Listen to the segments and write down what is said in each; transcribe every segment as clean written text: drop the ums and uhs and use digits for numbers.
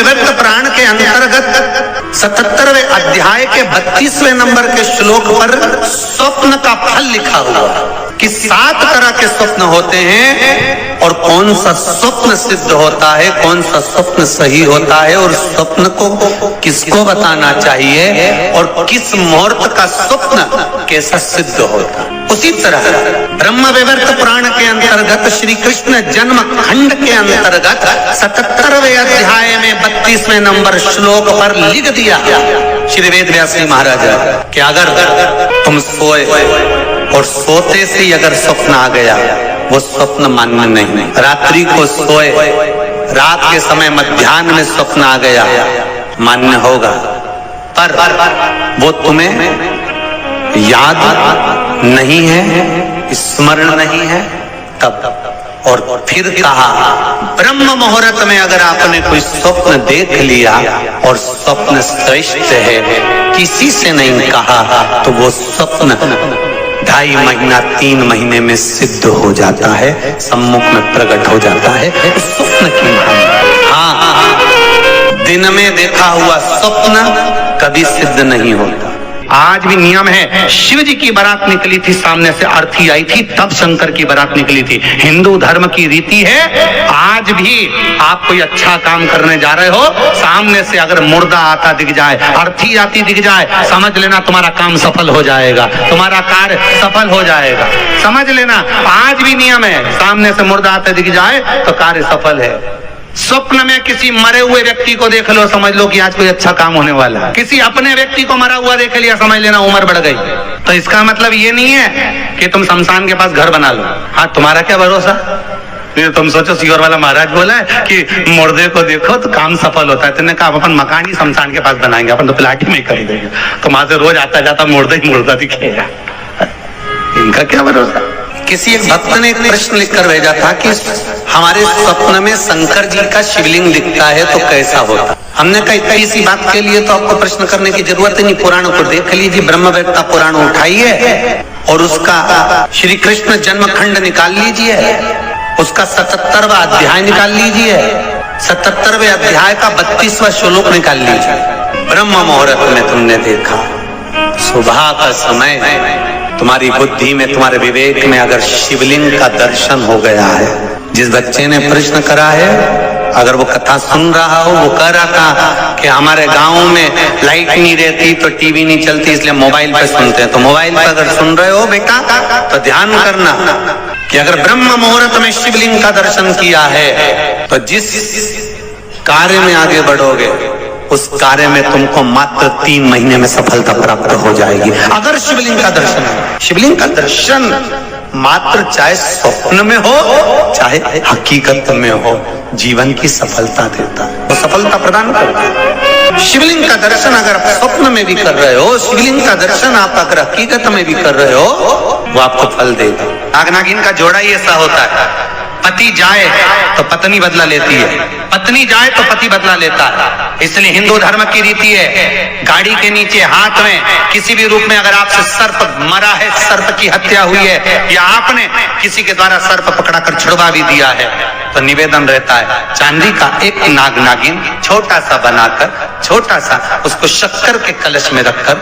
विवर्त पुराण के अंतर्गत 77वें अध्याय के 32वें नंबर के श्लोक पर स्वप्न का फल लिखा हुआ कि 7 तरह के स्वप्न होते हैं और कौन सा स्वप्न सिद्ध होता है, कौन सा स्वप्न सही होता है और स्वप्न को किसको बताना चाहिए और किस मुहूर्त का स्वप्न कैसा सिद्ध होता है। उसी तरह ब्रह्म विवर्त पुराण के अंतर्गत श्री कृष्ण जन्म खंड के अंतर्गत 77वें अध्याय में 32वें नंबर श्लोक पर लिख दिया श्री वेद व्यास जी महाराज कि अगर तुम सोए और सोते से ही अगर स्वप्न आ गया वो स्वप्न मान्य नहीं। रात्रि को सोए, रात के समय मध्याह्न में स्वप्न आ गया मान्य होगा, पर वो तुम्हें याद नहीं है, स्मरण नहीं है तब। और फिर कहा ब्रह्म मुहूर्त में अगर आपने कोई स्वप्न देख लिया और स्वप्न श्रेष्ठ है, किसी से नहीं कहा, तो वो स्वप्न 2.5 महीना 3 महीने में सिद्ध हो जाता है, सम्मुख में प्रकट हो जाता है स्वप्न की। हाँ, दिन में देखा हुआ स्वप्न कभी सिद्ध नहीं होता। आज भी नियम है, शिव जी की बारात निकली थी, सामने से अर्थी आई थी, तब शंकर की बारात निकली थी। हिंदू धर्म की रीति है, आज भी आप कोई अच्छा काम करने जा रहे हो, सामने से अगर मुर्दा आता दिख जाए, अर्थी आती दिख जाए, समझ लेना तुम्हारा काम सफल हो जाएगा, तुम्हारा कार्य सफल हो जाएगा। समझ लेना आज भी नियम है, सामने से मुर्दा आता दिख जाए तो कार्य सफल है। स्वप्न में किसी मरे हुए व्यक्ति को देख लो, समझ लो कि आज कोई अच्छा काम होने वाला है। किसी अपने व्यक्ति को मरा हुआ देख लिया, समझ लेना उम्र बढ़ गई। तो इसका मतलब ये नहीं है कि तुम शमशान के पास घर बना लो। हाँ, तुम्हारा क्या भरोसा, तुम सोचो सीहोर वाला महाराज बोला है कि मुर्दे को देखो तो काम सफल होता है, तुमने कहा अपन मकान ही शमशान के पास बनाएंगे, अपन तो प्लाट ही में कर देंगे, तो वहां से रोज आता जाता मुर्दा ही मुर्दा दिखेगा। इनका क्या भरोसा। किसी एक भक्त ने एक प्रश्न लिखकर भेजा था कि हमारे स्वप्न में शंकर जी का शिवलिंग दिखता है तो कैसा होता। हमने कहा इतनी सी बात के लिए तो आपको प्रश्न करने की जरूरत ही नहीं, पुराण को देख लीजिए, ब्रह्मवेत्ता पुराण उठाइए और उसका श्री कृष्ण जन्म खंड निकाल लीजिए, उसका 77वां अध्याय निकाल लीजिए, 77वें अध्याय का 32वां श्लोक निकाल लीजिए। ब्रह्म मुहूर्त में तुमने देखा, सुबह का समय, तुम्हारी बुद्धि में, तुम्हारे विवेक में अगर शिवलिंग का दर्शन हो गया है। जिस बच्चे ने प्रश्न करा है, अगर वो कथा सुन रहा हो, वो कह रहा था कि हमारे गांव में लाइट नहीं रहती तो टीवी नहीं चलती, इसलिए मोबाइल पे सुनते हैं। तो मोबाइल पे अगर सुन रहे हो बेटा तो ध्यान करना कि अगर ब्रह्म मुहूर्त में शिवलिंग का दर्शन किया है तो जिस कार्य में आगे बढ़ोगे उस कार्य में तुमको मात्र 3 महीने में सफलता प्राप्त हो जाएगी। अगर शिवलिंग का दर्शन है, शिवलिंग का दर्शन मात्र चाहे स्वप्न में हो चाहे हकीकत में हो, जीवन की सफलता देता है, वो सफलता प्रदान करता है। शिवलिंग का दर्शन अगर आप स्वप्न में भी कर रहे हो, शिवलिंग का दर्शन आप अगर हकीकत में भी कर रहे हो, वो आपको फल देगा। नाग-नागिन का जोड़ा ही ऐसा होता है, पति जाए तो पत्नी बदला लेती है, पत्नी जाए तो पति बदला लेता है। इसलिए हिंदू धर्म की रीति है, गाड़ी के नीचे हाथ में किसी भी रूप में अगर आपसे सर्प मरा है, सर्प की हत्या हुई है, या आपने किसी के द्वारा सर्प पकड़ाकर छुड़वा भी दिया है, तो निवेदन रहता है चांदी का एक नाग नागिन छोटा सा बनाकर, छोटा सा उसको शक्कर के कलश में रखकर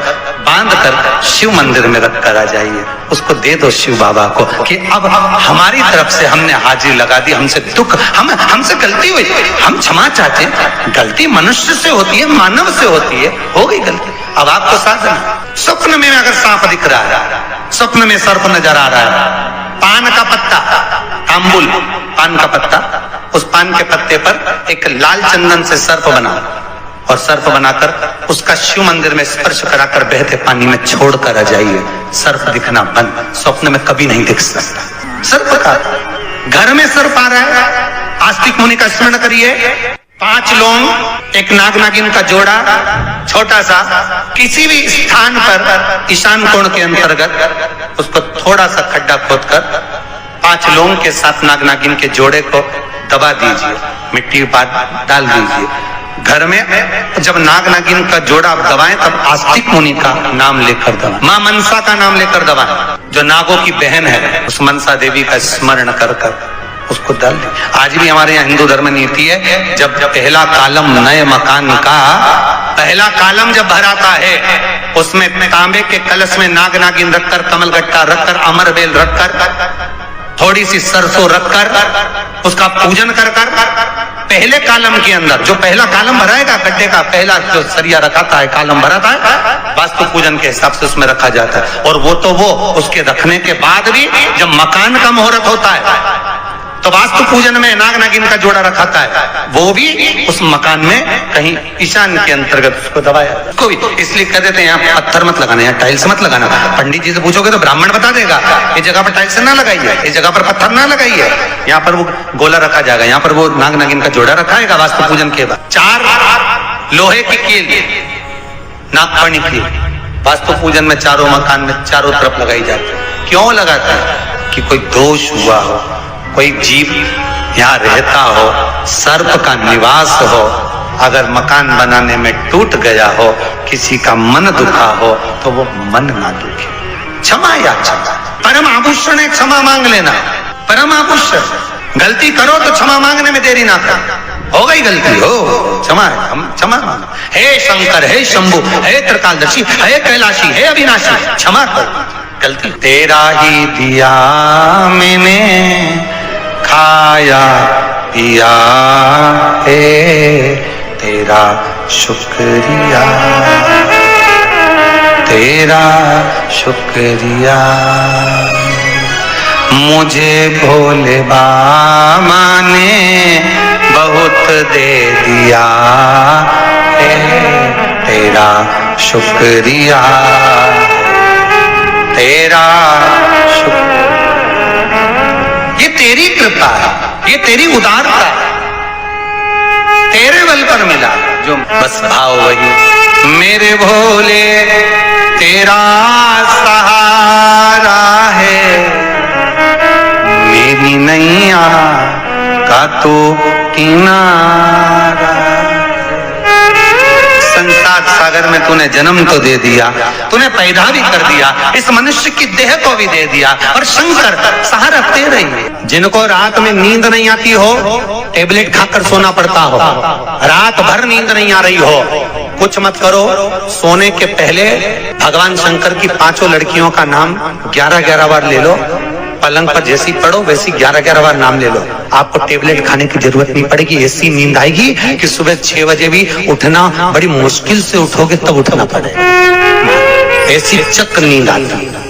बांध कर शिव मंदिर में रखकर आ जाइए, उसको दे दो शिव बाबा को कि अब हमारी तरफ से हमने हाजिरी लगा दी, हमसे दुख, हमसे गलती हुई, हम क्षमा चाहते हैं। गलती मनुष्य से होती है, मानव से होती है, हो गई गलती, अब आपको साधना। स्वप्न में अगर सांप दिख रहा है, स्वप्न में सर्प नजर आ रहा है, पान का पत्ता, तांबुल पान का पत्ता, उस पान के पत्ते पर एक लाल चंदन से सर्प बना और सर्प बनाकर उसका शिव मंदिर में स्पर्श कराकर बहते पानी में छोड़कर आ जाइए, सर्प दिखना बंद, स्वप्न में कभी नहीं दिख सकता। सर्प का घर में सर्प आ रहा है, आस्तिक मुनि का स्मरण करिए, 5 लौंग, एक नाग नागिन का जोड़ा छोटा सा, किसी भी स्थान पर ईशान कोण के अंतर्गत उसको थोड़ा सा खड्डा खोदकर 5 लौंग के साथ नाग नागिन के जोड़े को दबा दीजिए, मिट्टी डाल दीजिए। घर में जब नाग नागिन का जोड़ा आप दबाएं तब आस्तिक मुनि का नाम लेकर दबाएं, मां मनसा का नाम लेकर दबाएं, जो नागों की बहन है, उस मनसा देवी का स्मरण कर उसको डाल दी। आज भी हमारे यहाँ हिंदू धर्म नीति है, जब पहला कालम नए मकान का पहला कालम जब भराता है, उसमें तांबे के कलश में नाग नागिन रखकर, कमल गट्टा रखकर, अमर बेल रखकर, थोड़ी सी सरसों रखकर उसका पूजन कर कर पहले कालम के अंदर जो पहला कालम भराएगा, गड्ढे का पहला जो सरिया रखाता है, कालम भराता है, वास्तु पूजन के हिसाब से उसमें रखा जाता है। और वो तो वो उसके रखने के बाद भी जब मकान का मुहूर्त होता है तो वास्तु पूजन में नाग नागिन का जोड़ा रखाता है, वो भी उस मकान में कहीं ईशान के अंतर्गत उसको दबाया उसको भी। इसलिए कह देते हैं यहाँ पत्थर मत लगाना, यहाँ टाइल्स मत लगाना। पंडित जी से पूछोगे तो ब्राह्मण बता देगा इस जगह पर टाइल्स ना लगाइए, इस जगह पर पत्थर ना लगाइए, यहाँ पर वो गोला रखा जाएगा, यहाँ पर वो नाग नागिन का जोड़ा रखाएगा वास्तु पूजन के बाद। 4 लोहे की कील नागफनी की वास्तु पूजन में चारों मकान में चारों तरफ लगाई जाती है। क्यों लगाता है? कि कोई दोष हुआ हो, कोई जीव यहाँ रहता हो, सर्प का निवास हो, अगर मकान बनाने में टूट गया हो, किसी का मन दुखा हो तो वो मन ना दुखे। क्षमा याचना, परम आभूषण है, क्षमा मांग लेना परम आभूषण। गलती करो तो क्षमा मांगने में देरी ना कर, हो गई गलती हो क्षमा, हम क्षमा मांगो। हे शंकर, हे शंभु, हे त्रिकालदर्शी, हे कैलाशी, हे अविनाशी, क्षमा करो गलती। तेरा ही दिया मैंने खाया पिया है, तेरा शुक्रिया, तेरा शुक्रिया। मुझे भोले बाबा ने बहुत दे दिया है, तेरा शुक्रिया, तेरा शुक्रिया। ये तेरी कृपा है, ये तेरी उदारता है, तेरे बल पर मिला जो बस भाव वही। मेरे भोले तेरा सहारा है, मेरी नैया का तो किनारा। संसार सागर में तूने जन्म तो दे दिया, तूने पैदा भी कर दिया, इस मनुष्य की देह को भी दे दिया, और शंकर सहारा तेरा ही है। जिनको रात में नींद नहीं आती हो, टेबलेट खाकर सोना पड़ता हो, रात भर नींद नहीं आ रही हो, कुछ मत करो, सोने के पहले भगवान शंकर की 5 लड़कियों का नाम 11-11 बार ले लो, पलंग पर जैसी पढ़ो वैसी 11-11 बार नाम ले लो, आपको टेबलेट खाने की जरूरत नहीं पड़ेगी। ऐसी नींद आएगी कि सुबह 6 बजे भी उठना बड़ी मुश्किल से उठोगे तब उठना पड़ेगा, ऐसी चक्र नींद आती है।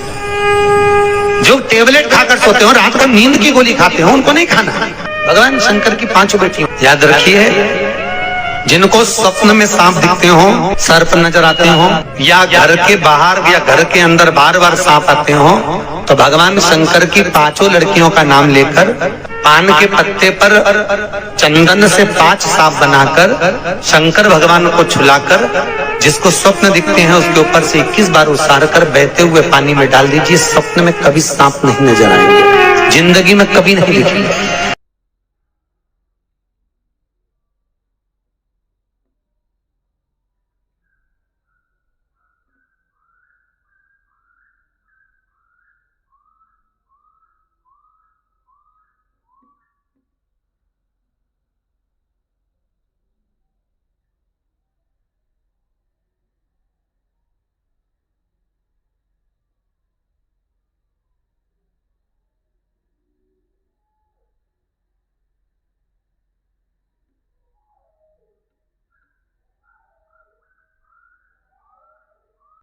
जो टेबलेट खाकर सोते हो, रात को नींद की गोली खाते हो, उनको नहीं खाना। भगवान शंकर की 5 बेटियां याद रखिए। जिनको स्वप्न में सांप दिखते हो, सर्प नजर आते हो, या घर के बाहर या घर के अंदर बार-बार सांप आते हो, तो भगवान शंकर की 5 लड़कियों का नाम लेकर पान के पत्ते पर चंदन से 5 सांप बनाकर शंकर भगवान को छुलाकर, जिसको स्वप्न दिखते हैं उसके ऊपर से 21 बार उसार कर बहते हुए पानी में डाल दीजिए। स्वप्न में कभी सांप नहीं नजर आएंगे, जिंदगी में कभी नहीं दिखेंगे।